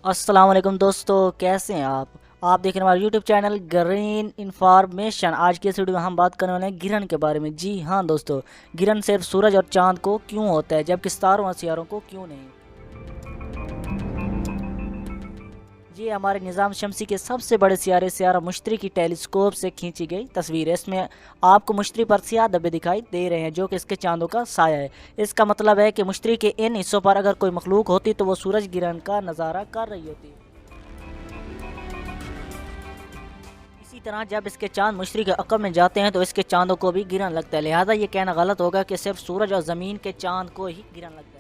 अस्सलाम वालेकुम दोस्तों, कैसे हैं आप देख रहे हैं हमारा यूट्यूब चैनल ग्रीन इन्फॉर्मेशन। आज की इस वीडियो में हम बात करने वाले हैं गिरहन के बारे में। जी हाँ दोस्तों, गिरहन सिर्फ सूरज और चांद को क्यों होता है जबकि सितारों और सियारों को क्यों नहीं। ये हमारे निज़ाम शमसी के सबसे बड़े सियारे सियारा मुश्तरी की टेलीस्कोप से खींची गई तस्वीर है। इसमें आपको मुश्तरी पर सियाह धब्बे दिखाई दे रहे हैं जो कि इसके चांदों का साया है। इसका मतलब है कि मुश्तरी के इन हिस्सों पर अगर कोई मखलूक होती तो वो सूरज ग्रहण का नज़ारा कर रही होती। इसी तरह जब इसके चांद मुश्तरी के अकब में जाते हैं तो इसके चांदों को भी गिरहन लगता है। लिहाजा ये कहना गलत होगा कि सिर्फ सूरज और ज़मीन के चांद को ही गिरहन लगता है।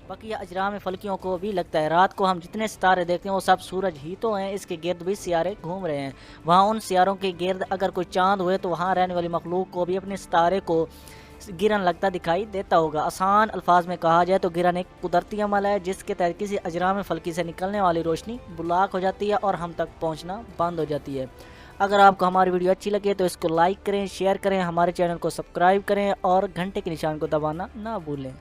बकिया अजराम फल्कियों को भी लगता है। रात को हम जितने सितारे देखते हैं वो सब सूरज ही तो हैं, इसके गिर्द भी सियारे घूम रहे हैं। वहाँ उन सियारों के गिर्द अगर कोई चांद हुए तो वहाँ रहने वाली मखलूक को भी अपने सितारे को गिरहन लगता दिखाई देता होगा। आसान अल्फाज में कहा जाए तो गिरहन एक कुदरती अमल है जिसके तहत किसी अजराम फल्की से निकलने वाली रोशनी ब्लॉक हो जाती है और हम तक पहुँचना बंद हो जाती है। अगर आपको हमारी वीडियो अच्छी लगे तो इसको लाइक करें, शेयर करें, हमारे चैनल को सब्सक्राइब करें और घंटे के निशान को दबाना ना भूलें।